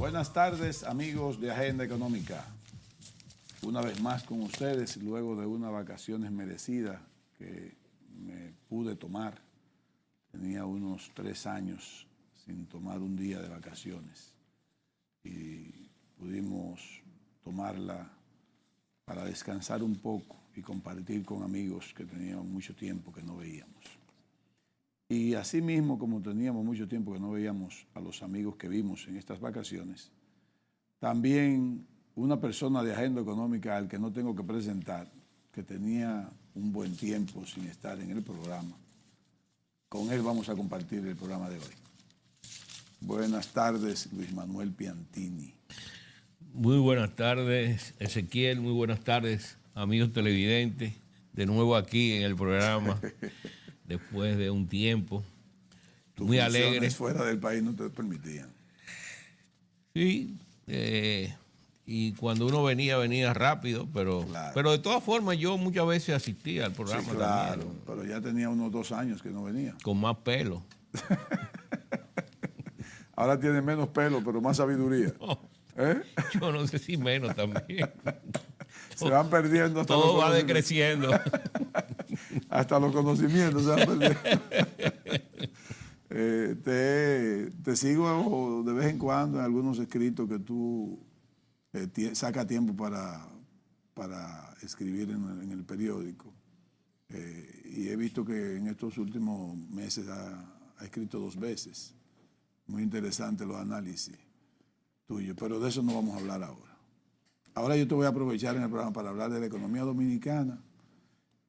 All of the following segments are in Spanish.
Buenas tardes, amigos de Agenda Económica. Una vez más con ustedes, luego de unas vacaciones merecidas que me pude tomar. Tenía unos 3 años sin tomar un día de vacaciones y pudimos tomarla para descansar un poco y compartir con amigos que teníamos mucho tiempo que no veíamos. Y así mismo, como teníamos mucho tiempo que no veíamos a los amigos que vimos en estas vacaciones, también una persona de Agenda Económica al que no tengo que presentar, que tenía un buen tiempo sin estar en el programa. Con él vamos a compartir el programa de hoy. Buenas tardes, Luis Manuel Piantini. Muy buenas tardes, Ezequiel. Muy buenas tardes, amigos televidentes. De nuevo aquí en el programa, después de un tiempo. Muy alegre. Fuera del país no te permitían. Sí, y cuando uno venía rápido, pero, claro. Pero de todas formas yo muchas veces asistía al programa. Sí, claro, también, pero ya tenía unos 2 años que no venía. con más pelo. Ahora tiene menos pelo, pero más sabiduría. No, ¿Eh? yo no sé si menos también. Se van perdiendo hasta todo va decreciendo. Hasta los conocimientos se van perdiendo. Te sigo de vez en cuando en algunos escritos que tú sacas tiempo para escribir en el periódico. Y he visto que en estos últimos meses ha escrito 2 veces. Muy interesante los análisis tuyos, pero de eso no vamos a hablar ahora. Ahora yo te voy a aprovechar en el programa para hablar de la economía dominicana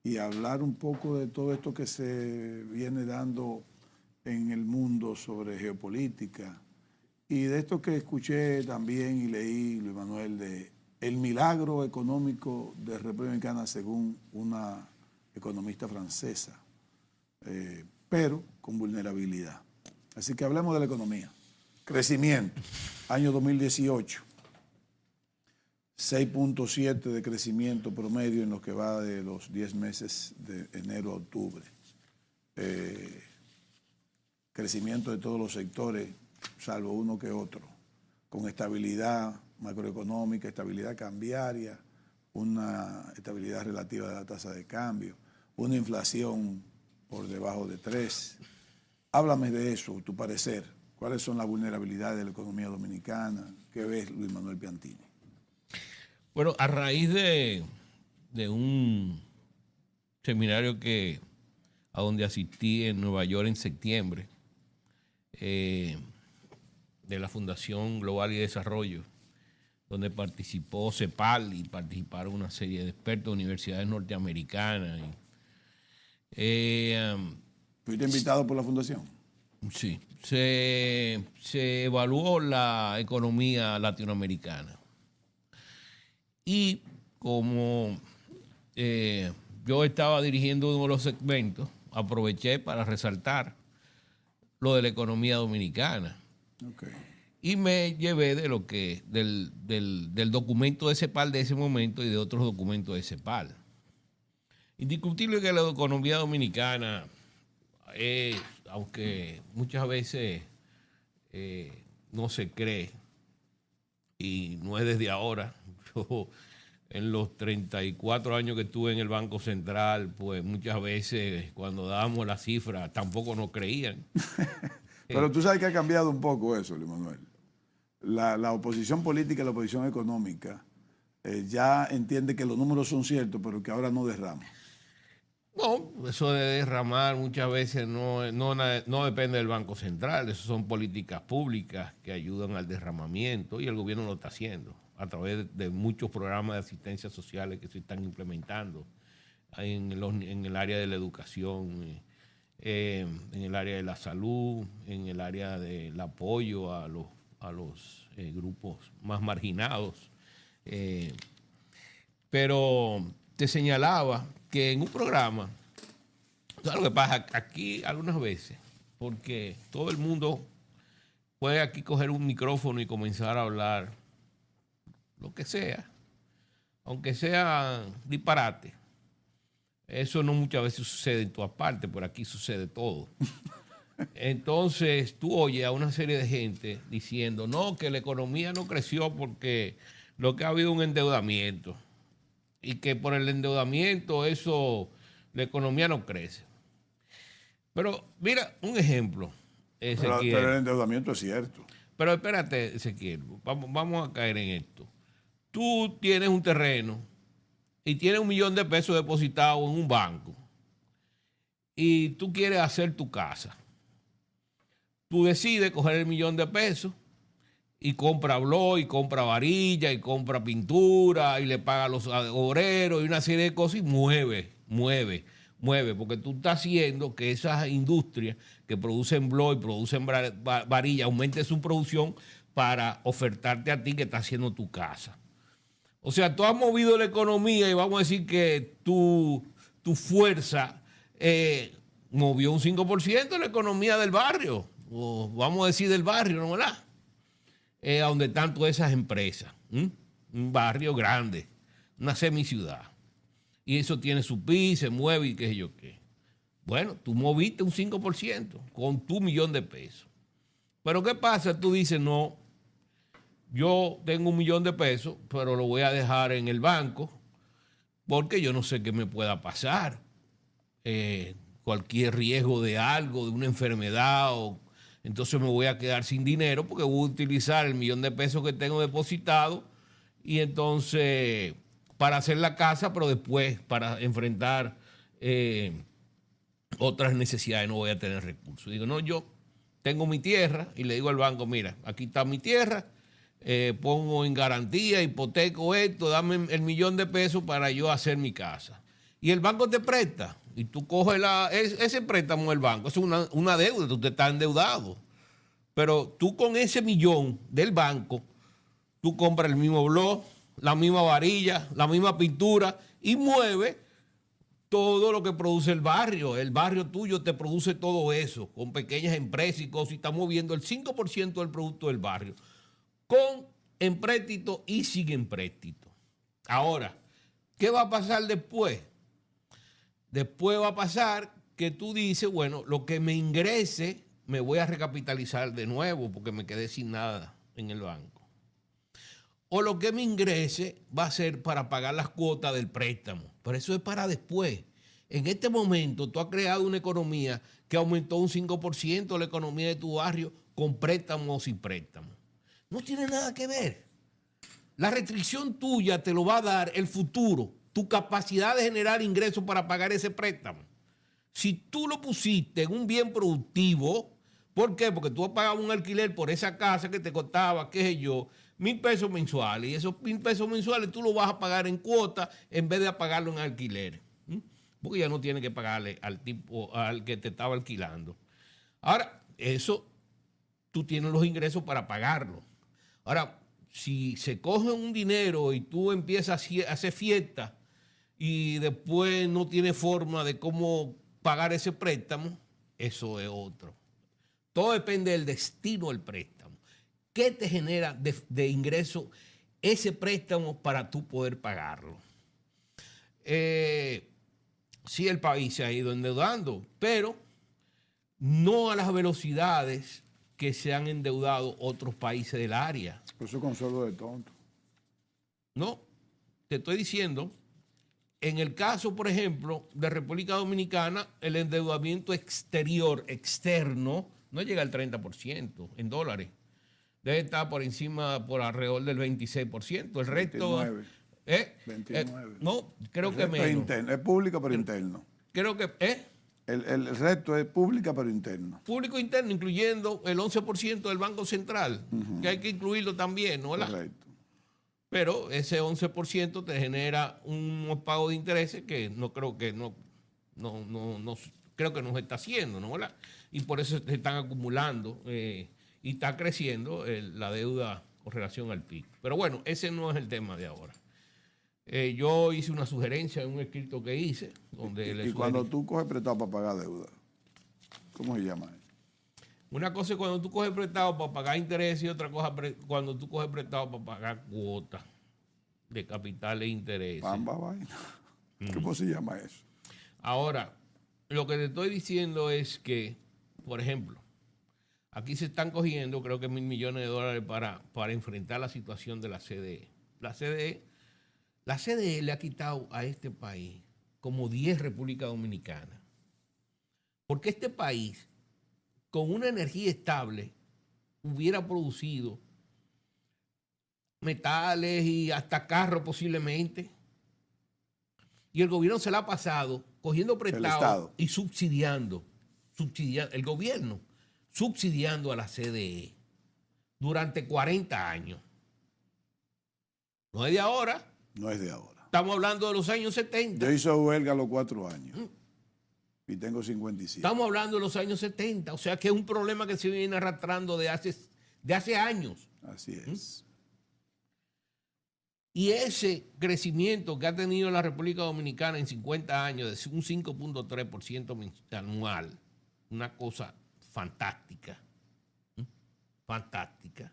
y hablar un poco de todo esto que se viene dando en el mundo sobre geopolítica y de esto que escuché también y leí, Luis Manuel, de el milagro económico de República Dominicana según una economista francesa, pero con vulnerabilidad. Así que hablemos de la economía. Crecimiento, año 2018, 6.7 de crecimiento promedio en lo que va de los 10 meses de enero a octubre. Crecimiento de todos los sectores, salvo uno que otro, con estabilidad macroeconómica, estabilidad cambiaria, una estabilidad relativa de la tasa de cambio, una inflación por debajo de 3. Háblame de eso, tu parecer. ¿Cuáles son las vulnerabilidades de la economía dominicana? ¿Qué ves, Luis Manuel Piantini? Bueno, a raíz de un seminario a donde asistí en Nueva York en septiembre, de la Fundación Global y Desarrollo, donde participó CEPAL y participaron una serie de expertos de universidades norteamericanas. ¿Fuiste invitado por la Fundación? Sí, se evaluó la economía latinoamericana. Y como yo estaba dirigiendo uno de los segmentos, aproveché para resaltar lo de la economía dominicana. Okay. Y me llevé del documento de CEPAL de ese momento y de otros documentos de CEPAL. Indiscutible que la economía dominicana es, aunque muchas veces no se cree, y no es desde ahora, yo en los 34 años que estuve en el Banco Central, pues muchas veces cuando dábamos la cifra tampoco nos creían. Pero tú sabes que ha cambiado un poco eso, Luis Manuel. La oposición política y la oposición económica ya entiende que los números son ciertos, pero que ahora no derraman. No, eso de derramar muchas veces no depende del Banco Central, eso son políticas públicas que ayudan al derramamiento y el gobierno lo está haciendo a través de muchos programas de asistencia sociales que se están implementando en el área de la educación, en el área de la salud, en el área del apoyo a los grupos más marginados. Pero te señalaba que en un programa, ¿sabes lo que pasa? Aquí algunas veces, porque todo el mundo puede aquí coger un micrófono y comenzar a hablar lo que sea, aunque sea disparate. Eso no muchas veces sucede en todas partes, por aquí sucede todo. Entonces tú oyes a una serie de gente diciendo, no, que la economía no creció porque lo que ha habido un endeudamiento y que por el endeudamiento eso, la economía no crece. Pero mira, un ejemplo, Ezequiel. Pero el endeudamiento es cierto. Pero espérate, Ezequiel, vamos a caer en esto. Tú tienes un terreno y tienes $1.000.000 depositado en un banco y tú quieres hacer tu casa. Tú decides coger el $1.000.000 y compra blog, y compra varilla, y compra pintura, y le paga a los obreros y una serie de cosas y mueve, porque tú estás haciendo que esas industrias que producen blog y producen varilla aumenten su producción para ofertarte a ti que estás haciendo tu casa. O sea, tú has movido la economía y vamos a decir que tu fuerza movió un 5% la economía del barrio, o vamos a decir del barrio, ¿no verdad? A donde están todas esas empresas. Un barrio grande, una semiciudad. Y eso tiene su PIB, se mueve y qué sé yo qué. Bueno, tú moviste un 5% con tu $1.000.000. Pero ¿qué pasa? Tú dices, no, yo tengo $1.000.000, pero lo voy a dejar en el banco porque yo no sé qué me pueda pasar. Cualquier riesgo de algo, de una enfermedad, entonces me voy a quedar sin dinero porque voy a utilizar el $1.000.000 que tengo depositado y entonces para hacer la casa, pero después para enfrentar otras necesidades no voy a tener recursos. Digo, no, yo tengo mi tierra y le digo al banco, mira, aquí está mi tierra, pongo en garantía, hipoteco esto, dame el $1.000.000 para yo hacer mi casa. Y el banco te presta y tú coges ese préstamo del banco, es una deuda, tú te estás endeudado. Pero tú con ese $1.000.000 del banco, tú compras el mismo blog, la misma varilla, la misma pintura y mueves todo lo que produce el barrio. El barrio tuyo te produce todo eso, con pequeñas empresas y cosas, y está moviendo el 5% del producto del barrio, con empréstito y sin empréstito. Ahora, ¿qué va a pasar después? Después va a pasar que tú dices, bueno, lo que me ingrese me voy a recapitalizar de nuevo porque me quedé sin nada en el banco. O lo que me ingrese va a ser para pagar las cuotas del préstamo. Pero eso es para después. En este momento tú has creado una economía que aumentó un 5% la economía de tu barrio con préstamos o sin préstamos. No tiene nada que ver. La restricción tuya te lo va a dar el futuro, tu capacidad de generar ingresos para pagar ese préstamo. Si tú lo pusiste en un bien productivo, ¿por qué? Porque tú pagabas un alquiler por esa casa que te costaba, qué sé yo, $1.000 mensuales. Y esos $1.000 mensuales tú lo vas a pagar en cuotas en vez de pagarlo en alquiler. Porque ya no tienes que pagarle al tipo, al que te estaba alquilando. Ahora, eso, tú tienes los ingresos para pagarlo. Ahora, si se coge un dinero y tú empiezas a hacer fiestas y después no tienes forma de cómo pagar ese préstamo, eso es otro. Todo depende del destino del préstamo. ¿Qué te genera de ingreso ese préstamo para tú poder pagarlo? Sí, el país se ha ido endeudando, pero no a las velocidades que se han endeudado otros países del área. Eso es consuelo de tonto. No, te estoy diciendo, en el caso, por ejemplo, de República Dominicana, el endeudamiento externo, no llega al 30% en dólares. Debe estar por encima, por alrededor del 26%. El resto... 29. 29. No, creo que menos. Es pública pero interno. Creo que... El resto es pública pero interno. Público interno, incluyendo el 11% del Banco Central, que hay que incluirlo también, ¿no? Correcto. Pero ese 11% te genera un pago de intereses que no creo que creo que no se está haciendo, ¿no? ¿Verdad? Y por eso se están acumulando y está creciendo la deuda con relación al PIB. Pero bueno, ese no es el tema de ahora. Yo hice una sugerencia en un escrito que hice. Donde y cuando tú coges prestado para pagar deuda, ¿cómo se llama eso? Una cosa es cuando tú coges prestado para pagar intereses y otra cosa cuando tú coges prestado para pagar cuotas de capital e intereses. Pamba vaina. ¿Cómo se llama eso? Ahora, lo que te estoy diciendo es que por ejemplo, aquí se están cogiendo creo que $1.000 millones para enfrentar la situación de la CDE. La CDE le ha quitado a este país como 10 República Dominicana. Porque este país, con una energía estable, hubiera producido metales y hasta carros posiblemente. Y el gobierno se la ha pasado cogiendo prestado y subsidiando el gobierno, subsidiando a la CDE durante 40 años. No es de ahora. No es de ahora. Estamos hablando de los años 70. Yo hice huelga a los 4 años y tengo 57. Estamos hablando de los años 70. O sea que es un problema que se viene arrastrando de hace años. Así es. Y ese crecimiento que ha tenido la República Dominicana en 50 años, de un 5.3% anual, una cosa fantástica, fantástica.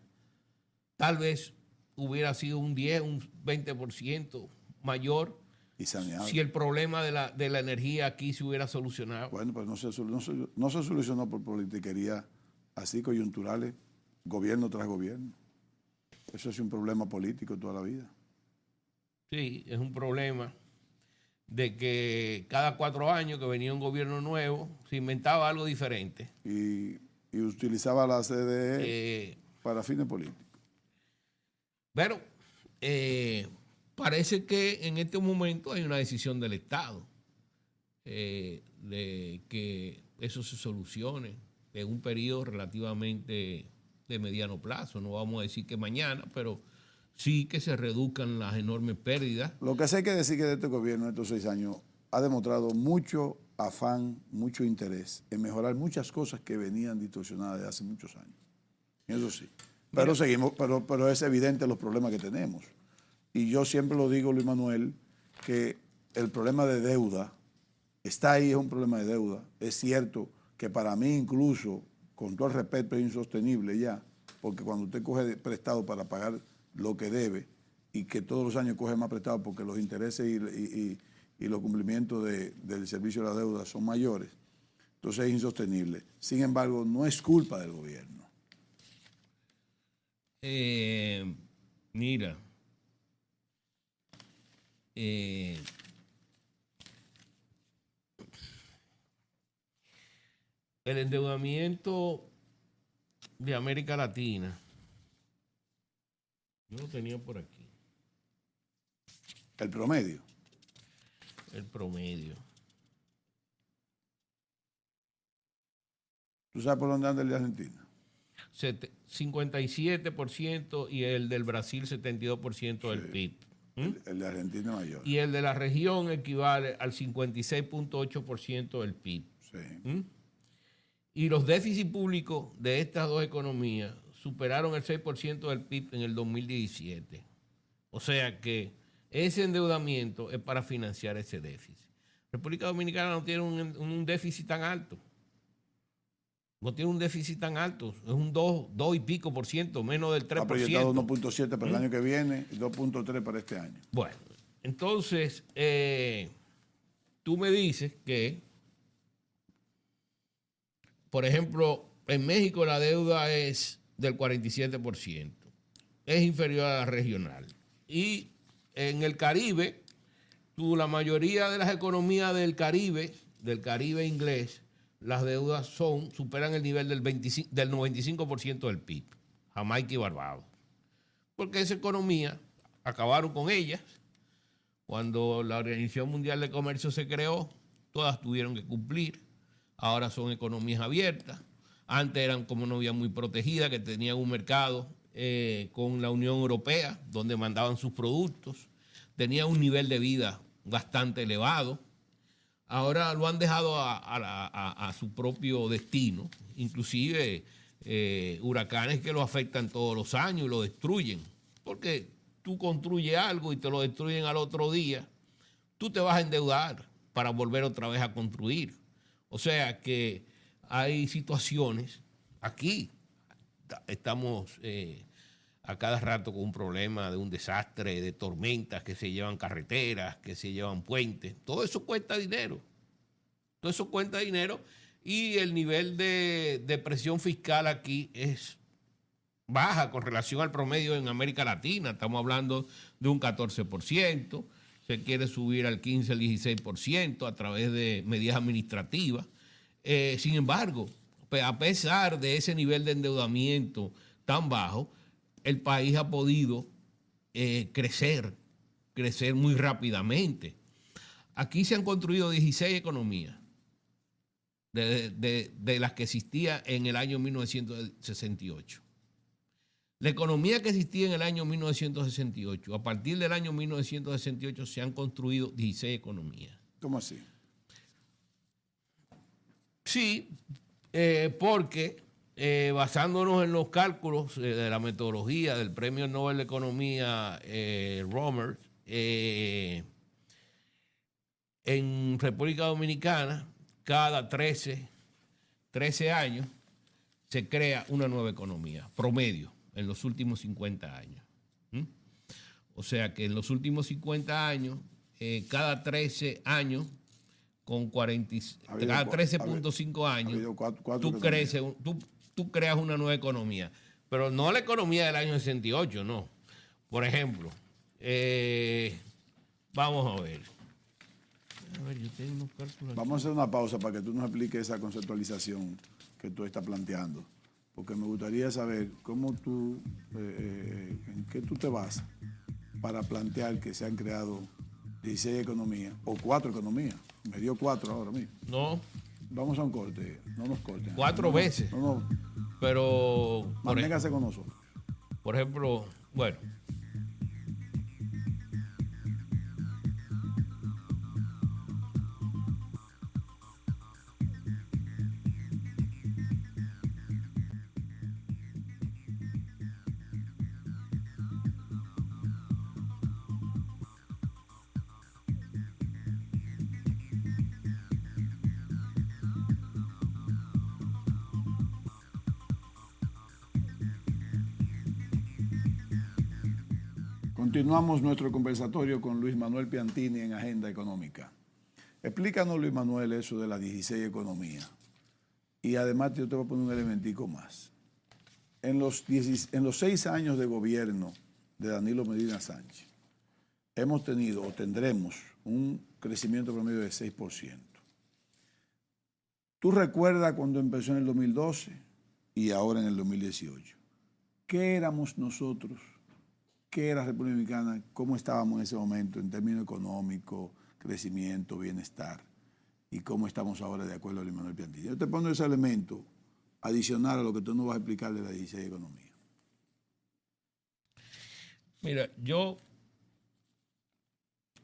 Tal vez hubiera sido un 10, un 20% mayor Y saneado. si el problema de la energía aquí se hubiera solucionado. Bueno, pues no se solucionó por politiquería así coyunturales, gobierno tras gobierno. Eso es un problema político toda la vida. Sí, es un problema de que cada 4 años que venía un gobierno nuevo se inventaba algo diferente. Y utilizaba la CDE para fines políticos. Pero parece que en este momento hay una decisión del Estado de que eso se solucione en un periodo relativamente de mediano plazo. No vamos a decir que mañana, pero sí que se reduzcan las enormes pérdidas. Lo que sí hay que decir que de este gobierno, estos 6 años, ha demostrado mucho afán, mucho interés en mejorar muchas cosas que venían distorsionadas desde hace muchos años. Eso sí. Pero seguimos, pero es evidente los problemas que tenemos. Y yo siempre lo digo, Luis Manuel, que el problema de deuda está ahí, es un problema de deuda. Es cierto que para mí incluso, con todo el respeto, es insostenible ya, porque cuando usted coge prestado para pagar lo que debe y que todos los años coge más prestado porque los intereses y los cumplimientos del servicio de la deuda son mayores, entonces es insostenible. Sin embargo, no es culpa del gobierno. Mira, el endeudamiento de América Latina, yo lo tenía por aquí. El promedio. El promedio. ¿Tú sabes por dónde anda el de Argentina? 57% y el del Brasil 72% del PIB. El de Argentina mayor. Y el de la región equivale al 56.8% del PIB. Sí. Y los déficits públicos de estas dos economías superaron el 6% del PIB en el 2017. O sea que ese endeudamiento es para financiar ese déficit. República Dominicana no tiene un déficit tan alto. No tiene un déficit tan alto. Es un 2 y pico por ciento, menos del 3%. Ha proyectado 1.7 para el año que viene y 2.3 para este año. Bueno, entonces, tú me dices que, por ejemplo, en México la deuda es del 47%. Es inferior a la regional. Y en el Caribe, la mayoría de las economías del Caribe inglés, las deudas superan el nivel del 95% del PIB, Jamaica y Barbados. Porque esa economía, acabaron con ellas. Cuando la Organización Mundial de Comercio se creó, todas tuvieron que cumplir. Ahora son economías abiertas. Antes eran como novia muy protegidas, que tenían un mercado con la Unión Europea, donde mandaban sus productos. Tenían un nivel de vida bastante elevado. Ahora lo han dejado a su propio destino, inclusive huracanes que lo afectan todos los años y lo destruyen, porque tú construyes algo y te lo destruyen al otro día, tú te vas a endeudar para volver otra vez a construir. O sea que hay situaciones, aquí estamos a cada rato con un problema de un desastre, de tormentas que se llevan carreteras, que se llevan puentes. Todo eso cuesta dinero. Todo eso cuesta dinero y el nivel de presión fiscal aquí es baja con relación al promedio en América Latina. Estamos hablando de un 14%. Se quiere subir al 15, al 16% a través de medidas administrativas. Sin embargo, a pesar de ese nivel de endeudamiento tan bajo, el país ha podido crecer muy rápidamente. Aquí se han construido 16 economías de las que existía en el año 1968. La economía que existía en el año 1968, a partir del año 1968 se han construido 16 economías. ¿Cómo así? Sí, porque basándonos en los cálculos de la metodología del Premio Nobel de Economía Romer, en República Dominicana, cada 13 años se crea una nueva economía, promedio, en los últimos 50 años. O sea que en los últimos 50 años, cada 13 años, con cada 13.5 años, tú creas una nueva economía. Pero no la economía del año 68, no. Por ejemplo, vamos a ver. Yo tengo unos cálculos. Vamos a hacer una pausa para que tú nos expliques esa conceptualización que tú estás planteando. Porque me gustaría saber cómo tú, en qué tú te basas para plantear que se han creado 16 economías o 4 economías. Me dio 4 ahora mismo. No. Vamos a un corte, no nos corten. 4 veces. No, pero. Manténgase con nosotros. Por ejemplo, bueno. Continuamos nuestro conversatorio con Luis Manuel Piantini en Agenda Económica. Explícanos, Luis Manuel, eso de las 16 economías. Y además yo te voy a poner un elementico más. En los 6 años de gobierno de Danilo Medina Sánchez, hemos tenido o tendremos un crecimiento promedio de 6%. ¿Tú recuerdas cuando empezó en el 2012 y ahora en el 2018? ¿Qué éramos nosotros? ¿Qué era República Dominicana? ¿Cómo estábamos en ese momento en términos económicos, crecimiento, bienestar? ¿Y cómo estamos ahora de acuerdo a Luis Manuel Piantini? Yo te pongo ese elemento adicional a lo que tú nos vas a explicar de la 16 economía. Mira, yo...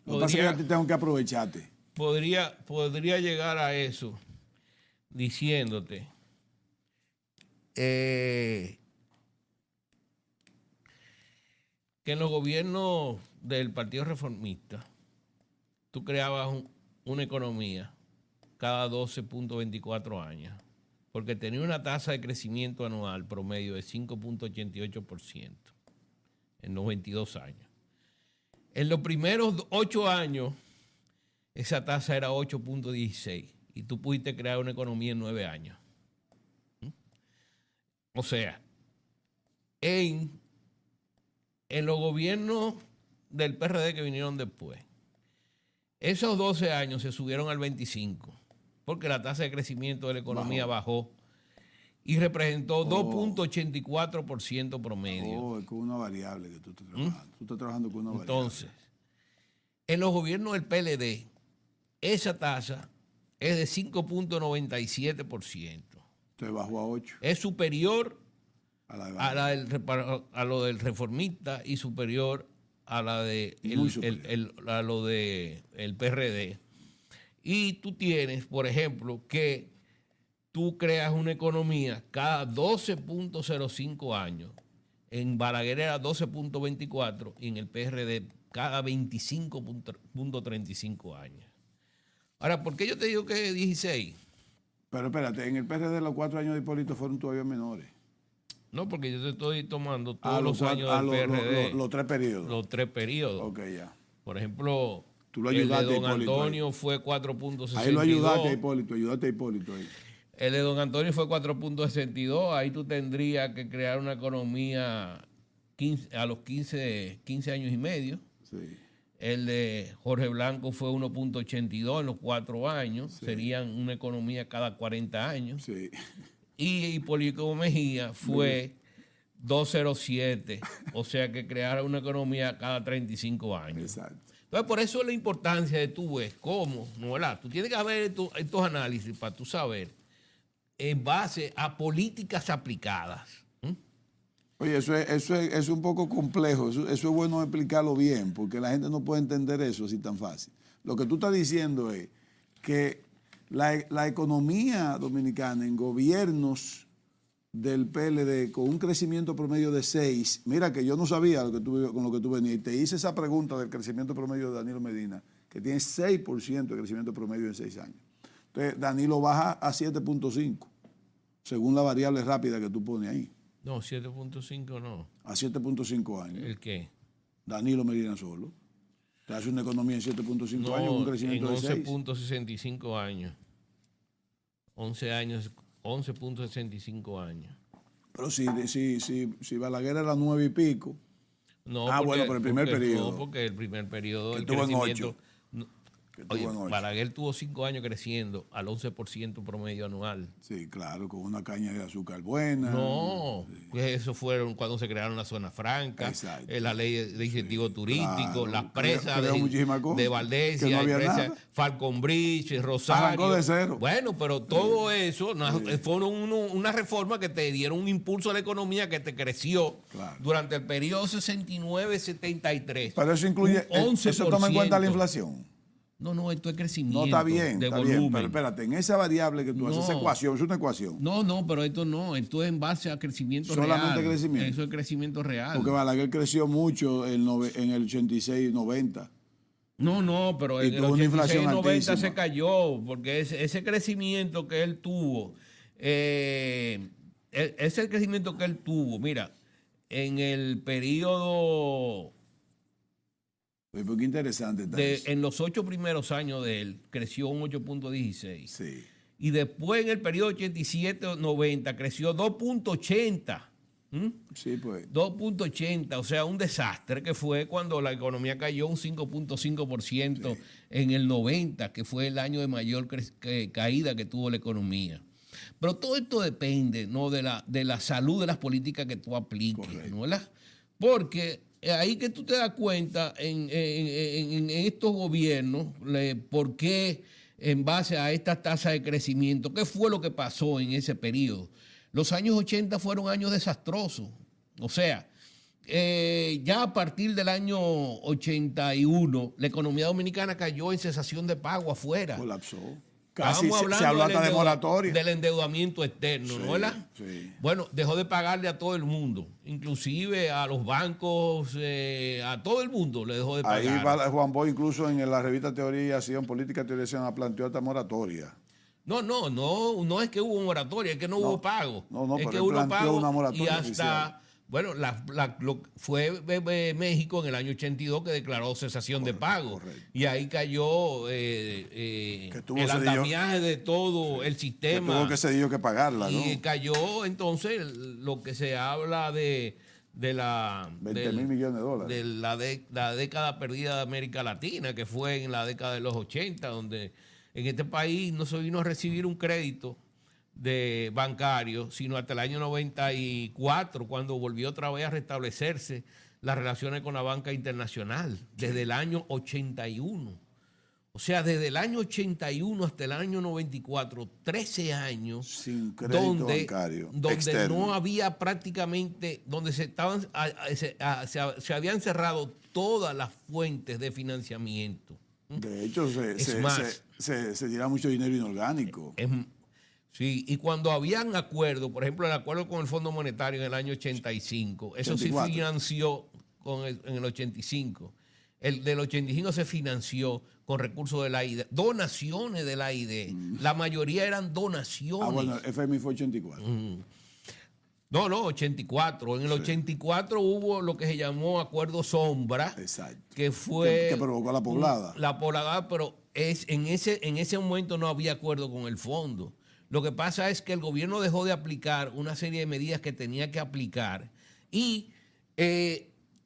Lo que pasa es que tengo que aprovecharte. Podría llegar a eso diciéndote... que en los gobiernos del Partido Reformista tú creabas una economía cada 12.24 años, porque tenía una tasa de crecimiento anual promedio de 5.88% en los 22 años. En los primeros 8 años, esa tasa era 8.16 y tú pudiste crear una economía en 9 años. O sea, en los gobiernos del PRD que vinieron después, esos 12 años se subieron al 25, porque la tasa de crecimiento de la economía bajó y representó 2.84% promedio. Es con una variable que tú estás trabajando. Tú estás trabajando con una variable. Entonces, en los gobiernos del PLD, esa tasa es de 5.97%. Entonces bajó a 8. Es superior a lo del reformista y superior a la de a lo de el PRD. Y tú tienes, por ejemplo, que tú creas una economía cada 12.05 años. En Balaguer era 12.24 y en el PRD cada 25.35 años. Ahora, ¿por qué yo te digo que 16? Pero espérate, en el PRD los 4 años de Hipólito fueron todavía menores. No, porque yo te estoy tomando todos los años del PRD. Los 3 periodos. Los 3 periodos. Ok, ya. Por ejemplo, tú lo ayudaste el de don a Hipólito, Antonio fue 4.62. Ahí lo ayudaste a Hipólito, ahí. El de don Antonio fue 4.62. Ahí tú tendrías que crear una economía a los 15 años y medio. Sí. El de Jorge Blanco fue 1.82 en los 4 años. Sí. Serían una economía cada 40 años. Sí. Y Hipólito Mejía fue 2.07. O sea que creara una economía cada 35 años. Exacto. Entonces, por eso es la importancia de tú ves cómo, ¿no, verdad? Tú tienes que ver estos análisis para tú saber en base a políticas aplicadas. Oye, eso es un poco complejo, eso es bueno explicarlo bien, porque la gente no puede entender eso así tan fácil. Lo que tú estás diciendo es que la economía dominicana en gobiernos del PLD con un crecimiento promedio de 6, mira que yo no sabía con lo que tú venías, y te hice esa pregunta del crecimiento promedio de Danilo Medina, que tiene 6% de crecimiento promedio en 6 años. Entonces, Danilo baja a 7.5, según la variable rápida que tú pones ahí. No, 7.5 no. A 7.5 años. ¿El qué? Danilo Medina solo. Te hace una economía en 7.5 años con un crecimiento de 6. En 11.65 años. 11.65 años. Pero si Balaguer era 9 y pico. No, bueno, pero el primer periodo. No, porque el primer periodo que del tuvo crecimiento. En 8. Oye, Balaguer tuvo 5 años creciendo al 11% promedio anual. Sí, claro, con una caña de azúcar buena. No, sí. Pues eso fueron cuando se crearon las zonas francas, la ley de incentivo turístico, claro. las presas de Valdés, no Falcon Bridge, Rosario. Arrancó de cero. Bueno, pero todo eso fueron una reforma que te dieron un impulso a la economía que te creció durante el periodo 69-73. Pero eso incluye, 11%. Eso toma en cuenta la inflación. No, esto es crecimiento. No, está bien, de está volumen. bien, pero espérate, en esa variable que tú haces, esa ecuación, es una ecuación. No, pero esto no, esto es en base a crecimiento solamente real. Crecimiento. Eso es crecimiento real. Porque Balaguer creció mucho en el 86-90. No, pero en el 86-90 se cayó, porque ese crecimiento que él tuvo, mira, en el periodo... Porque interesante está eso. En los 8 primeros años de él, creció un 8.16. Sí. Y después en el periodo 87-90 creció 2.80. Sí, pues. 2.80, o sea, un desastre que fue cuando la economía cayó un 5.5% en el 90, que fue el año de mayor caída que tuvo la economía. Pero todo esto depende, ¿no?, de la salud de las políticas que tú apliques, ¿no? ¿Verdad? Porque ahí que tú te das cuenta en estos gobiernos por qué en base a esta tasa de crecimiento, qué fue lo que pasó en ese periodo. Los años 80 fueron años desastrosos. O sea, ya a partir del año 81, la economía dominicana cayó en cesación de pago afuera. Colapsó. Casi se habló hasta de moratoria. Del endeudamiento externo, ¿no? ¿Verdad? Sí. Bueno, dejó de pagarle a todo el mundo, inclusive a los bancos, a todo el mundo le dejó de pagar. Ahí Juan Boy incluso en la revista Teoría y Acción, Política y Teoría y Acción planteó esta moratoria. No es que hubo moratoria, es que no hubo pago. No, es pero que hubo pago una moratoria y hasta... oficial. Bueno, fue México en el año 82 que declaró cesación de pago. Correcto. Y ahí cayó el andamiaje de todo el sistema. Que tuvo que cedió que pagarla, ¿no? Y cayó entonces lo que se habla de la... 20.000 millones de dólares. De la década perdida de América Latina, que fue en la década de los 80, donde en este país no se vino a recibir un crédito de bancario, sino hasta el año 94, cuando volvió otra vez a restablecerse las relaciones con la banca internacional, desde el año 81. O sea, desde el año 81 hasta el año 94, 13 años sin crédito bancario donde no había prácticamente, donde se habían cerrado todas las fuentes de financiamiento. De hecho, se tira mucho dinero inorgánico. Sí, y cuando habían acuerdos, por ejemplo, el acuerdo con el Fondo Monetario en el año 85, eso 84. Sí financió en el 85. El del 85 se financió con recursos de la AID, donaciones de la AID. La mayoría eran donaciones. Bueno, el FMI fue 84. No, 84. En el 84 hubo lo que se llamó Acuerdo Sombra. Exacto. Que fue... Que provocó la poblada. La poblada, pero en ese momento no había acuerdo con el fondo. Lo que pasa es que el gobierno dejó de aplicar una serie de medidas que tenía que aplicar y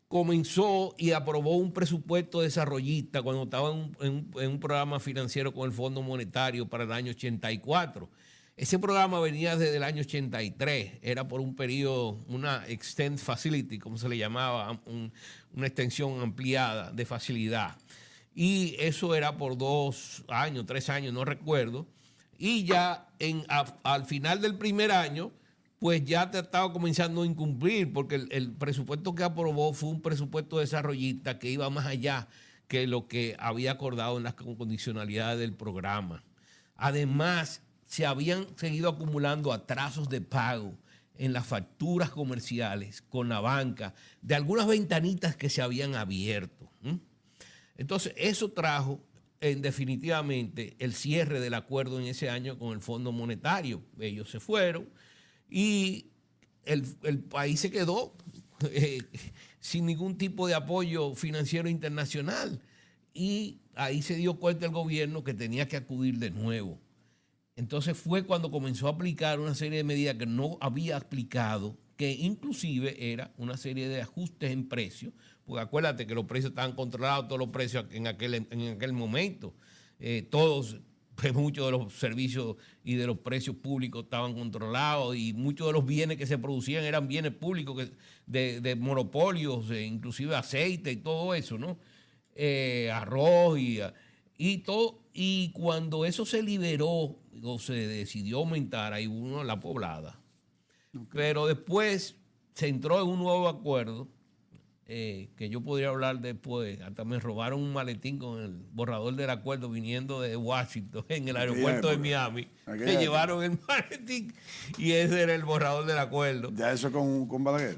comenzó y aprobó un presupuesto desarrollista cuando estaba en un programa financiero con el Fondo Monetario para el año 84. Ese programa venía desde el año 83, era por un periodo, una extend facility, como se le llamaba, una extensión ampliada de facilidad. Y eso era por 2 años, 3 años, no recuerdo. Y ya al final del primer año, pues ya te estaba comenzando a incumplir, porque el presupuesto que aprobó fue un presupuesto desarrollista que iba más allá que lo que había acordado en las condicionalidades del programa. Además, se habían seguido acumulando atrasos de pago en las facturas comerciales con la banca de algunas ventanitas que se habían abierto. Entonces, eso trajo definitivamente el cierre del acuerdo en ese año con el Fondo Monetario. Ellos se fueron y el país se quedó sin ningún tipo de apoyo financiero internacional. Y ahí se dio cuenta el gobierno que tenía que acudir de nuevo. Entonces fue cuando comenzó a aplicar una serie de medidas que no había aplicado, que inclusive era una serie de ajustes en precios, porque acuérdate que los precios estaban controlados, todos los precios en aquel momento, muchos de los servicios y de los precios públicos estaban controlados y muchos de los bienes que se producían eran bienes públicos de monopolios, inclusive aceite y todo eso, ¿no? Arroz y todo. Y cuando eso se liberó o se decidió aumentar, ahí hubo la poblada. Okay. Pero después se entró en un nuevo acuerdo que yo podría hablar después. Hasta me robaron un maletín con el borrador del acuerdo viniendo de Washington en el aeropuerto de Miami. Me llevaron el maletín y ese era el borrador del acuerdo. ¿Ya eso con Balaguer?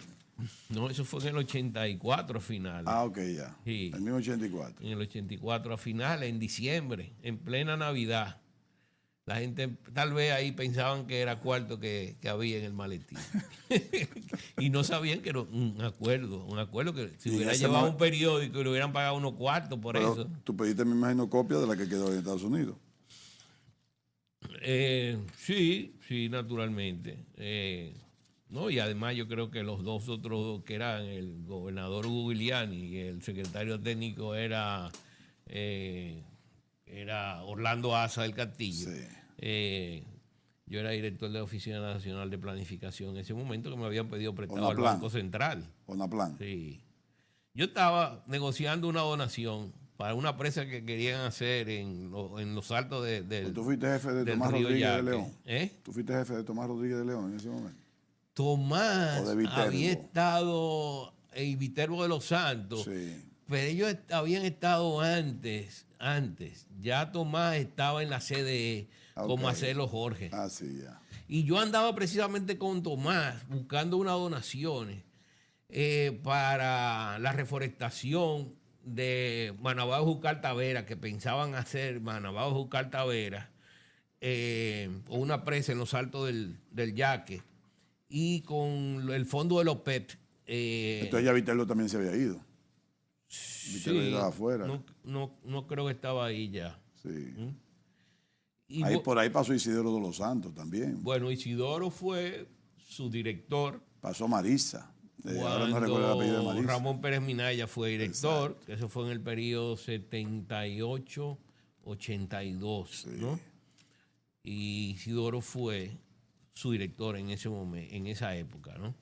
No, eso fue en el 84 a finales. Ah, ok, ya. Sí. El mismo 84. En el 84 a finales, en diciembre, en plena Navidad. La gente tal vez ahí pensaban que era cuarto que había en el maletín. Y no sabían que era un acuerdo que si hubiera llevado un periódico y le hubieran pagado unos cuartos por eso. Tú pediste, me imagino, copia de la que quedó en Estados Unidos. Sí, naturalmente. No, y además yo creo que los dos otros, que eran el gobernador Hugo Giuliani y el secretario técnico era Orlando Asa del Castillo. Sí. Yo era director de la Oficina Nacional de Planificación en ese momento, que me habían pedido prestado al Banco Central. Onaplan. Sí. Yo estaba negociando una donación para una presa que querían hacer en los altos del ¿Tú fuiste jefe de Tomás Rodríguez de León? ¿Tú fuiste jefe de Tomás Rodríguez de León en ese momento? Tomás había estado en Viterbo de los Santos, sí. Pero ellos habían estado antes. Ya Tomás estaba en la CDE, como Marcelo Jorge. Ah, sí, ya. Y yo andaba precisamente con Tomás buscando unas donaciones para la reforestación de Manabao Júcar Tavera, que pensaban hacer Manabao Júcar Tavera, o una presa en los altos del Yaque, y con el fondo de los PET. Entonces ya Viterbo también se había ido. Viterbo iba afuera. No creo que estaba ahí ya. Sí. Y por ahí pasó Isidoro de los Santos también. Bueno, Isidoro fue su director. Pasó Marisa. Ahora no recuerdo el apellido de Marisa. Ramón Pérez Minaya fue director. Eso fue en el periodo 78-82, sí. ¿No? Y Isidoro fue su director en ese momento, en esa época, ¿no?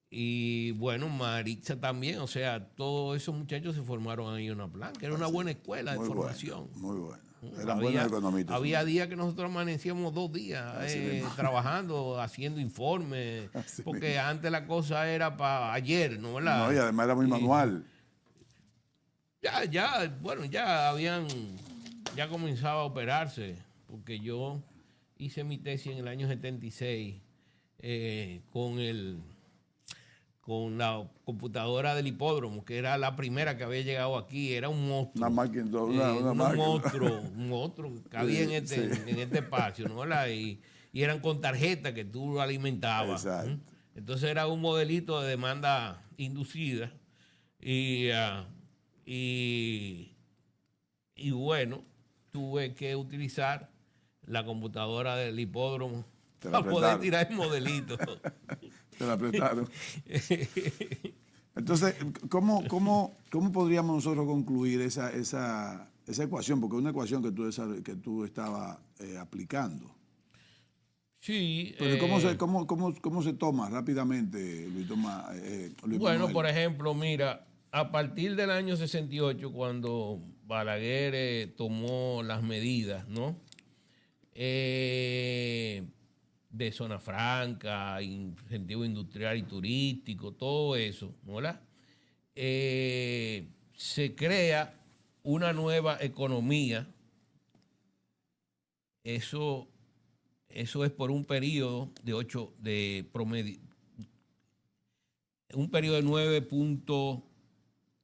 Y bueno, Maritza también, o sea, todos esos muchachos se formaron ahí en Onaplan, que era una buena escuela de formación. Muy buena. Eran buenos economistas. Había días que nosotros amanecíamos 2 días trabajando, haciendo informes, porque antes la cosa era para ayer, ¿no? ¿Verdad? No, y además era muy manual. Ya comenzaba a operarse, porque yo hice mi tesis en el año 76 con la computadora del hipódromo, que era la primera que había llegado aquí. Era un monstruo. Una máquina. Un monstruo que había en este espacio, ¿no? Y eran con tarjetas que tú alimentabas. Exacto. Entonces era un modelito de demanda inducida. Y bueno, tuve que utilizar la computadora del hipódromo Te la para poder apretaron. tirar el modelito. Te la apretaron. Entonces, ¿cómo podríamos nosotros concluir esa ecuación? Porque es una ecuación que tú estabas aplicando. Sí. Pero ¿cómo se toma rápidamente, Luis Bueno, Manuel? por ejemplo, mira, a partir del año 68, cuando Balaguer tomó las medidas, ¿no? De zona franca, incentivo industrial y turístico, todo eso, ¿verdad? Se crea una nueva economía. Eso es por un periodo de promedio, un periodo de 9.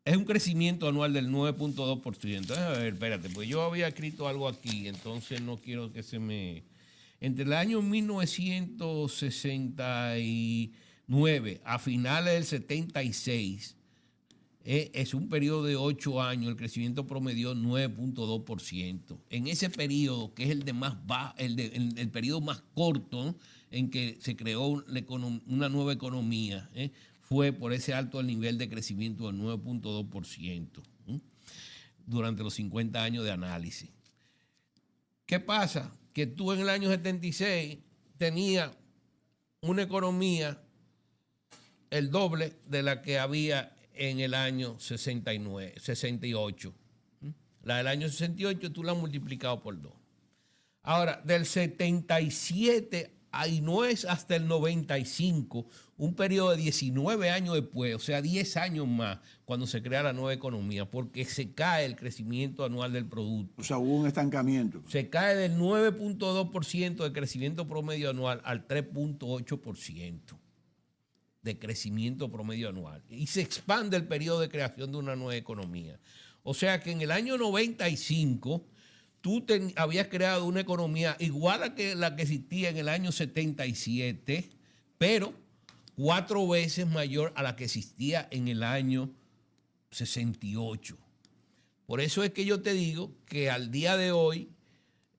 Es un crecimiento anual del 9.2%. A ver, espérate, pues yo había escrito algo aquí, entonces no quiero que se me... Entre el año 1969 a finales del 76, es un periodo de 8 años, el crecimiento promedió 9.2%. En ese periodo, que es el de más bajo, el periodo más corto, ¿no?, en que se creó una nueva economía, fue por ese alto nivel de crecimiento del 9.2%, durante los 50 años de análisis. ¿Qué pasa? Que tú en el año 76 tenías una economía el doble de la que había en el año 68. La del año 68 tú la has multiplicado por 2. Ahora, del 77 ahí no es hasta el 95, un periodo de 19 años después, o sea, 10 años más, cuando se crea la nueva economía, porque se cae el crecimiento anual del producto. O sea, hubo un estancamiento. Se cae del 9.2% de crecimiento promedio anual al 3.8% de crecimiento promedio anual. Y se expande el periodo de creación de una nueva economía. O sea que en el año 95 tú habías creado una economía igual a la que existía en el año 77, pero 4 veces mayor a la que existía en el año 68. Por eso es que yo te digo que al día de hoy,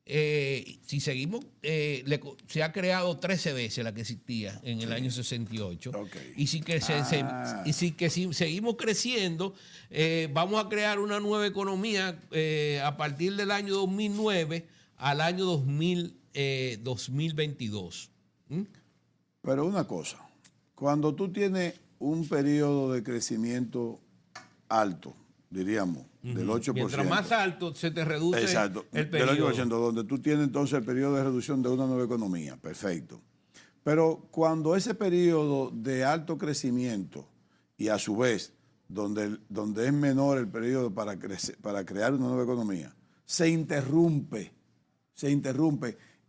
si seguimos, se ha creado 13 veces la que existía en el año 68. Okay. Y si seguimos creciendo, vamos a crear una nueva economía a partir del año 2009 al año 2022. Pero una cosa, cuando tú tienes un periodo de crecimiento alto, diríamos, del 8%. Mientras más alto se te reduce, exacto, el periodo. Del 8%, donde tú tienes entonces el periodo de reducción de una nueva economía. Perfecto. Pero cuando ese periodo de alto crecimiento y a su vez donde es menor el periodo para crear una nueva economía, se interrumpe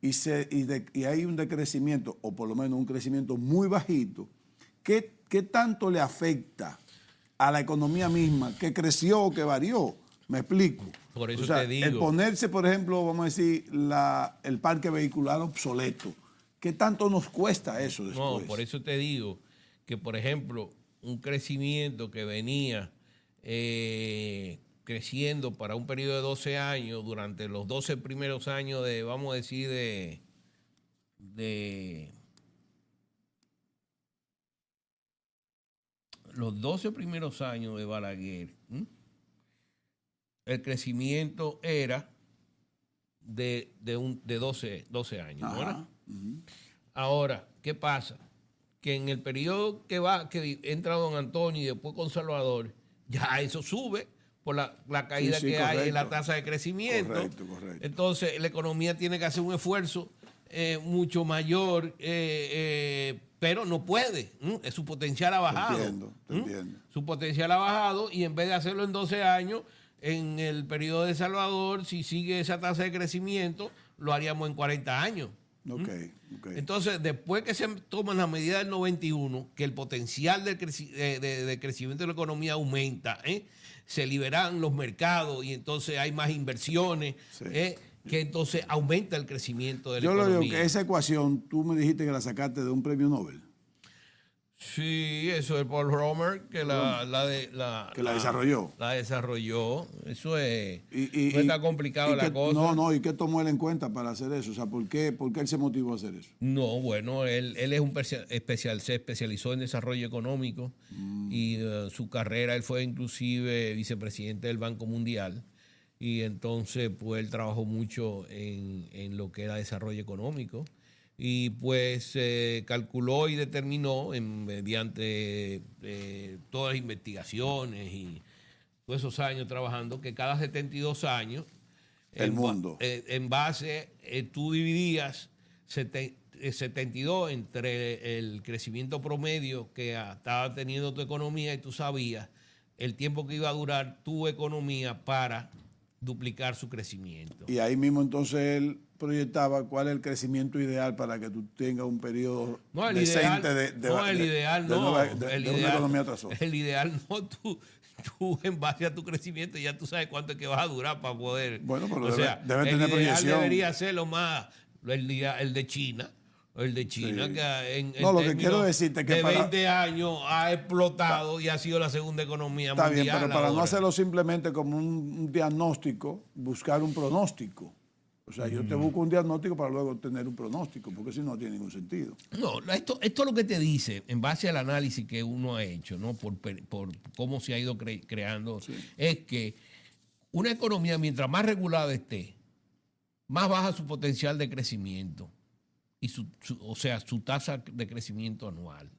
y hay un decrecimiento, o por lo menos un crecimiento muy bajito, ¿qué tanto le afecta a la economía misma, que creció o que varió? Me explico. Por eso, o sea, te digo. el ponerse, por ejemplo, vamos a decir, el parque vehicular obsoleto, ¿qué tanto nos cuesta eso después? No, por eso te digo que, por ejemplo, un crecimiento que venía creciendo para un periodo de 12 años, durante los 12 primeros años de, vamos a decir, los 12 primeros años de Balaguer, el crecimiento era de 12 años, ¿no? Ahora, ¿qué pasa? Que en el periodo que entra don Antonio y después con Salvador, ya eso sube por la caída que correcto. hay en la tasa de crecimiento. Correcto. Entonces, la economía tiene que hacer un esfuerzo mucho mayor, pero no puede. Su potencial ha bajado. Te entiendo. Su potencial ha bajado y en vez de hacerlo en 12 años, en el periodo de Salvador, si sigue esa tasa de crecimiento, lo haríamos en 40 años. Okay. Entonces, después que se toman las medidas del 91, que el potencial de crecimiento de la economía aumenta, se liberan los mercados y entonces hay más inversiones, que entonces aumenta el crecimiento de la economía. Yo lo digo que esa ecuación, tú me dijiste que la sacaste de un premio Nobel. Sí, eso es Paul Romer, que que la desarrolló. La desarrolló. Eso es. Y, No está complicado la cosa. No, ¿y qué tomó él en cuenta para hacer eso? O sea, ¿por qué él se motivó a hacer eso? No, bueno, él es un se especializó en desarrollo económico y su carrera, él fue inclusive vicepresidente del Banco Mundial y entonces pues él trabajó mucho en lo que era desarrollo económico y pues calculó y determinó mediante todas las investigaciones y todos esos años trabajando que cada 72 años en base tú dividías 72 entre el crecimiento promedio que estaba teniendo tu economía y tú sabías el tiempo que iba a durar tu economía para duplicar su crecimiento. Y ahí mismo entonces él proyectaba cuál es el crecimiento ideal para que tú tengas un periodo decente de una economía tras otra. El ideal no, tú en base a tu crecimiento ya tú sabes cuánto es que vas a durar para poder. Bueno, pero debe tener proyección. Debería ser lo más, el de China. El de China, Sí. que en No, lo que quiero decirte que de 20 años ha explotado y ha sido la segunda economía Está mundial. bien, pero para ahora. no hacerlo simplemente como un diagnóstico, buscar un pronóstico. O sea, yo te busco un diagnóstico para luego tener un pronóstico, porque si no tiene ningún sentido. No, esto es lo que te dice, en base al análisis que uno ha hecho, ¿no? Por cómo se ha ido creando, Sí. es que una economía, mientras más regulada esté, más baja su potencial de crecimiento. Y o sea, su tasa de crecimiento anual.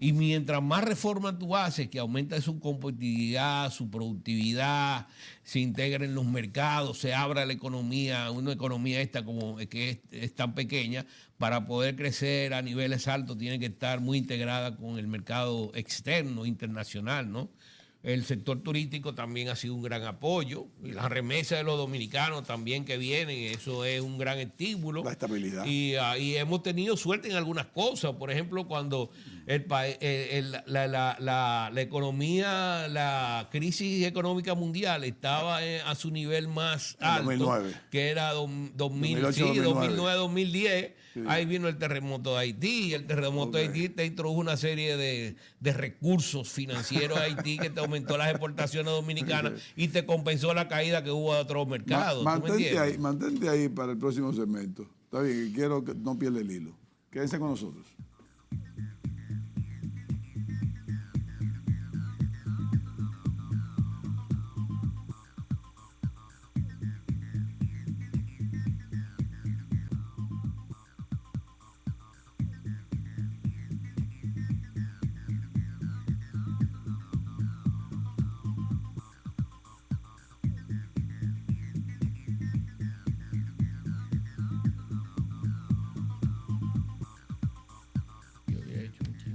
Y mientras más reformas tú haces, que aumenta su competitividad, su productividad, se integra en los mercados, se abra la economía, una economía esta como que es tan pequeña, para poder crecer a niveles altos tiene que estar muy integrada con el mercado externo, internacional, ¿no? El sector turístico también ha sido un gran apoyo. Y las remesas de los dominicanos también que vienen, eso es un gran estímulo. La estabilidad. Y hemos tenido suerte en algunas cosas. Por ejemplo, cuando la economía, la crisis económica mundial estaba a su nivel más alto, 2009. que era 2008, 2009-2010. Sí. Ahí vino el terremoto de Haití, y el terremoto de Haití te introdujo una serie de recursos financieros a Haití que te aumentó las exportaciones dominicanas y te compensó la caída que hubo de otros mercados. Mantente ahí para el próximo segmento. Está bien, quiero que no pierda el hilo. Quédense con nosotros.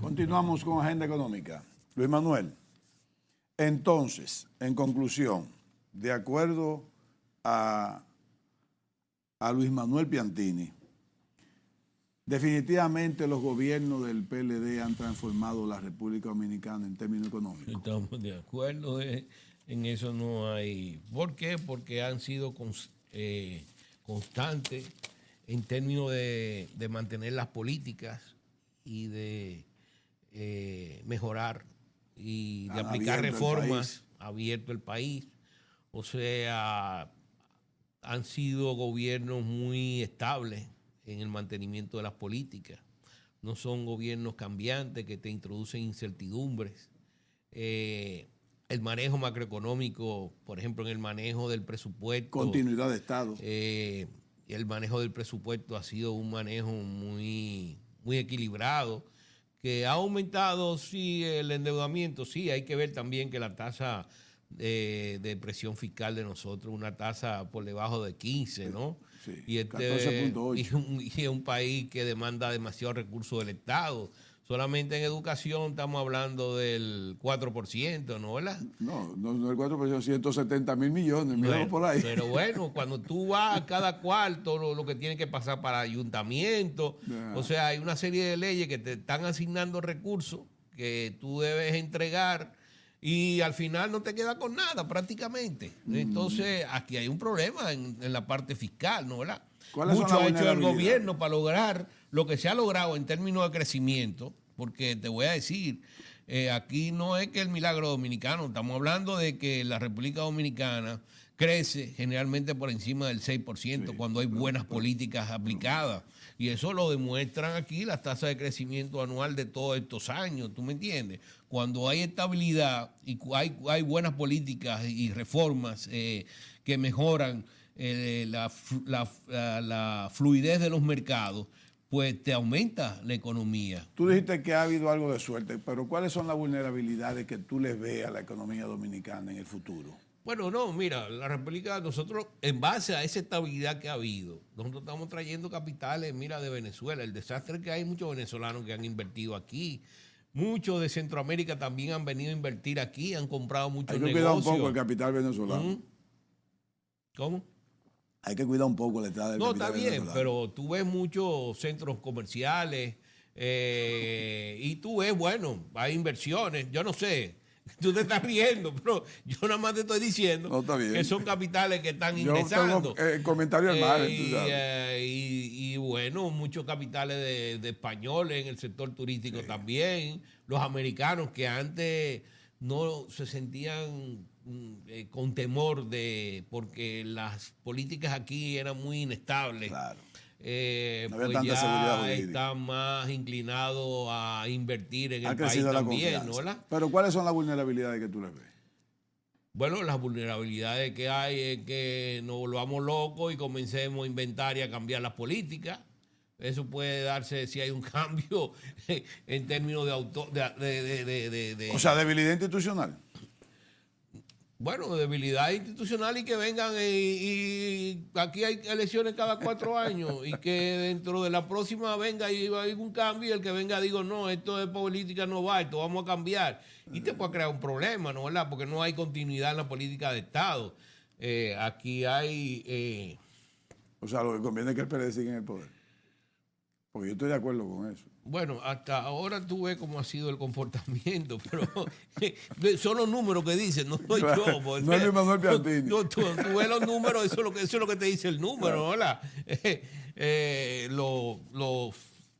Continuamos con Agenda Económica. Luis Manuel, entonces, en conclusión, de acuerdo a Luis Manuel Piantini, definitivamente los gobiernos del PLD han transformado la República Dominicana en términos económicos. Estamos de acuerdo, en eso no hay. ¿Por qué? Porque han sido constantes en términos de mantener las políticas y de mejorar y de aplicar reformas, abierto el país. O sea, han sido gobiernos muy estables en el mantenimiento de las políticas. No son gobiernos cambiantes que te introducen incertidumbres. El manejo macroeconómico, por ejemplo, en el manejo del presupuesto. Continuidad de Estado. El manejo del presupuesto ha sido un manejo muy, muy equilibrado, que ha aumentado, sí, el endeudamiento. Sí, hay que ver también que la tasa de presión fiscal de nosotros, una tasa por debajo de 15, ¿no? Sí, y 14.8. Y es un país que demanda demasiados recursos del Estado. Solamente en educación estamos hablando del 4%, ¿no? ¿Verdad? No el 4%, 170 mil millones, míralo por ahí. Pero bueno, cuando tú vas a cada cuarto, lo que tiene que pasar para ayuntamiento, o sea, hay una serie de leyes que te están asignando recursos que tú debes entregar y al final no te queda con nada prácticamente. Entonces, aquí hay un problema en la parte fiscal, ¿no? ¿Verdad? Mucho ha hecho el gobierno para lograr lo que se ha logrado en términos de crecimiento, porque te voy a decir, aquí no es que el milagro dominicano, estamos hablando de que la República Dominicana crece generalmente por encima del 6% cuando hay buenas políticas aplicadas. Y eso lo demuestran aquí las tasas de crecimiento anual de todos estos años, ¿tú me entiendes? Cuando hay estabilidad y hay buenas políticas y reformas que mejoran la fluidez de los mercados, pues te aumenta la economía. Tú dijiste que ha habido algo de suerte, pero ¿cuáles son las vulnerabilidades que tú les ves a la economía dominicana en el futuro? Bueno, no, mira, la República, nosotros, en base a esa estabilidad que ha habido, nosotros estamos trayendo capitales, mira, de Venezuela. El desastre que hay muchos venezolanos que han invertido aquí. Muchos de Centroamérica también han venido a invertir aquí, han comprado muchos negocios. Hay que cuidar un poco el capital venezolano. ¿Cómo? Hay que cuidar un poco la entrada del capital venezolano. No, está bien, pero tú ves muchos centros comerciales y tú ves, bueno, hay inversiones, yo no sé. Tú te estás riendo, pero yo nada más te estoy diciendo que son capitales que están ingresando. Comentario al mar. Y bueno, muchos capitales de españoles en el sector turístico también. Los americanos que antes no se sentían con temor porque las políticas aquí eran muy inestables. Claro. No había tanta seguridad jurídica. Están más inclinados a invertir en el país también, ¿no? ¿Verdad? Pero ¿cuáles son las vulnerabilidades que tú les ves? Bueno, las vulnerabilidades que hay es que nos volvamos locos y comencemos a inventar y a cambiar las políticas. Eso puede darse si hay un cambio en términos de o sea, debilidad institucional. Bueno, debilidad institucional y que vengan y aquí hay elecciones cada 4 años y que dentro de la próxima venga y va a haber un cambio y el que venga digo, no, esto de política no va, esto vamos a cambiar. Y te puede crear un problema, ¿no? ¿Verdad? Porque no hay continuidad en la política de Estado. Aquí hay... O sea, lo que conviene es que el PLD siga en el poder. Porque yo estoy de acuerdo con eso. Bueno, hasta ahora tú ves cómo ha sido el comportamiento, pero son los números que dicen, no soy yo. Pues, no es Luis Manuel Piantini. Tú ves los números, eso es lo que te dice el número, ¿verdad?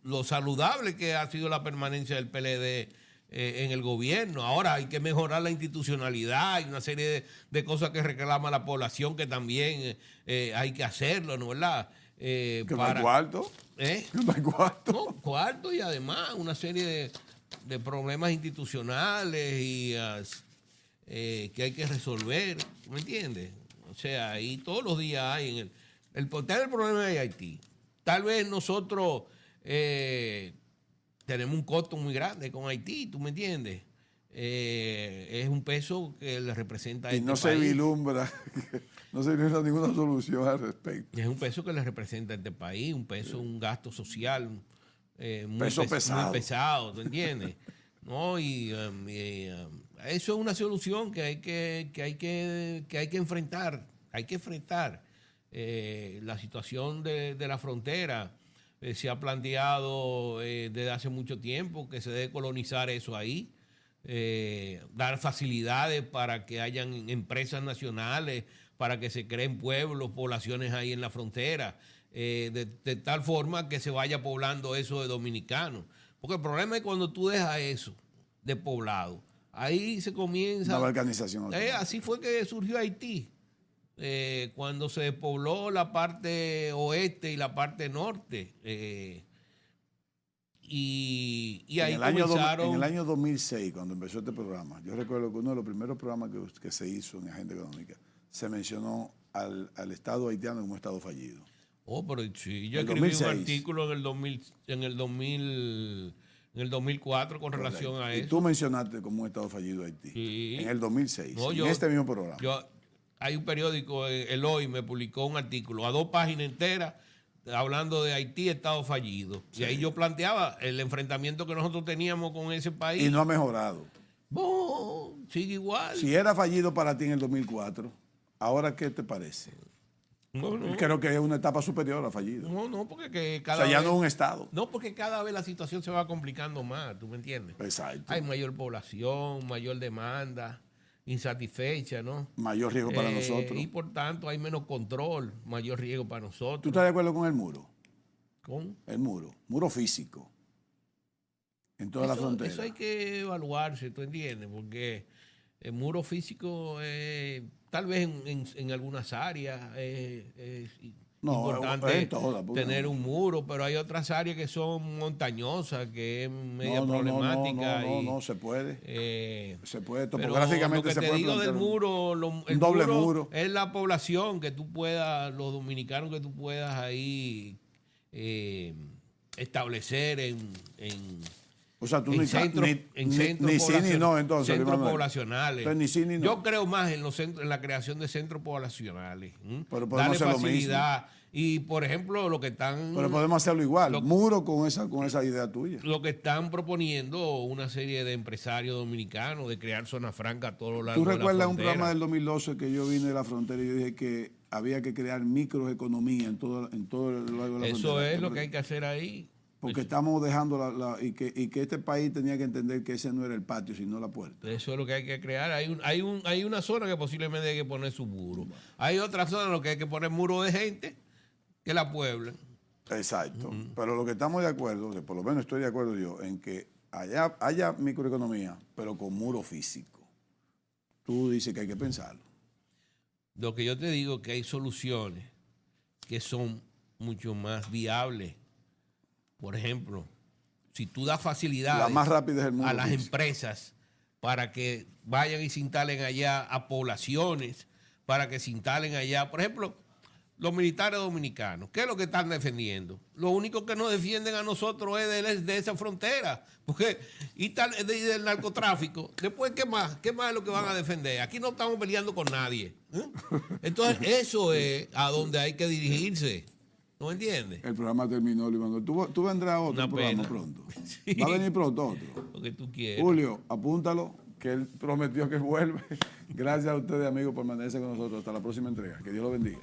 Lo saludable que ha sido la permanencia del PLD en el gobierno. Ahora hay que mejorar la institucionalidad, hay una serie de cosas que reclama la población que también hay que hacerlo, ¿no? ¿Verdad? ¿Que no hay cuarto? ¿Que no hay cuarto? No, cuarto y además una serie de problemas institucionales y que hay que resolver, ¿me entiendes? O sea, y todos los días hay el problema de Haití. Tal vez nosotros tenemos un costo muy grande con Haití, ¿tú me entiendes? Es un peso que le representa a este país. Se vislumbra, no se vislumbra ninguna solución al respecto. Es un peso que le representa a este país, un peso, un gasto social muy pesado, ¿tú entiendes? ¿No? Y eso es una solución que hay que enfrentar. Hay que enfrentar la situación de la frontera. Se ha planteado desde hace mucho tiempo que se debe colonizar eso ahí. Dar facilidades para que hayan empresas nacionales, para que se creen pueblos, poblaciones ahí en la frontera, de tal forma que se vaya poblando eso de dominicanos. Porque el problema es cuando tú dejas eso de poblado, ahí se comienza... Una balcanización. Así fue que surgió Haití. Cuando se despobló la parte oeste y la parte norte. Y ahí comenzaron... En el año 2006, cuando empezó este programa, yo recuerdo que uno de los primeros programas que se hizo en Agenda Económica, se mencionó al Estado haitiano como un Estado fallido. Oh, pero sí, yo escribí un artículo en el 2004 con relación a eso. Y tú mencionaste como un Estado fallido Haití. Sí. En el 2006, en este mismo programa. Hay un periódico, El Hoy, me publicó un artículo a 2 páginas enteras hablando de Haití, Estado fallido. Sí. Y ahí yo planteaba el enfrentamiento que nosotros teníamos con ese país. Y no ha mejorado. Sigue igual. Si era fallido para ti en el 2004, ¿ahora qué te parece? No. Creo que es una etapa superior a fallido. No, porque cada vez... ya no es un Estado. No, porque cada vez la situación se va complicando más, ¿tú me entiendes? Exacto. Hay mayor población, mayor demanda, insatisfecha, ¿no? Mayor riesgo para nosotros. Y por tanto hay menos control, mayor riesgo para nosotros. ¿Tú estás de acuerdo con el muro? ¿Con? El muro físico. en toda la frontera. Eso hay que evaluarse, ¿tú entiendes? Porque el muro físico, tal vez en algunas áreas es importante en todas, tener un muro, pero hay otras áreas que son montañosas, que es media problemática. No, se puede. Se puede, Pero topográficamente se puede. Lo que te digo del muro, el doble muro es la población que tú puedas, los dominicanos que tú puedas ahí establecer o sea, tú en ni centros poblacionales. Entonces, ni sí ni no. Yo creo más en los centros, en la creación de centros poblacionales. Pero podemos darle hacer facilidad. Y, por ejemplo, lo que están... Pero podemos hacerlo igual, muro con esa idea tuya. Lo que están proponiendo una serie de empresarios dominicanos de crear zonas francas a todo lo largo de la frontera. ¿Tú recuerdas un programa del 2012 que yo vine de la frontera y yo dije que había que crear microeconomía en todo el largo de la frontera? Eso es lo que hay que hacer ahí. Porque estamos dejando y que este país tenía que entender que ese no era el patio, sino la puerta. Eso es lo que hay que crear. Hay una zona que posiblemente hay que poner su muro. Hay otra zona en la que hay que poner muro de gente que la pueblen. Exacto. Pero lo que estamos de acuerdo, por lo menos estoy de acuerdo yo, en que haya microeconomía, pero con muro físico. Tú dices que hay que pensarlo. Lo que yo te digo es que hay soluciones que son mucho más viables. Por ejemplo, si tú das facilidades la más rápida es el muro a las físico. empresas para que vayan y se instalen allá, a poblaciones, para que se instalen allá. Por ejemplo, los militares dominicanos, ¿qué es lo que están defendiendo? Lo único que nos defienden a nosotros es de esa frontera. Porque, y del narcotráfico. Después, ¿qué más? ¿Qué más es lo que van a defender? Aquí no estamos peleando con nadie. Entonces, eso es a donde hay que dirigirse. ¿No me entiendes? El programa terminó, Luis Manuel. Tú vendrás a otro programa pronto. Sí. Va a venir pronto otro. Lo que tú quieras. Julio, apúntalo, que él prometió que vuelve. Gracias a ustedes, amigos, por permanecer con nosotros. Hasta la próxima entrega. Que Dios lo bendiga.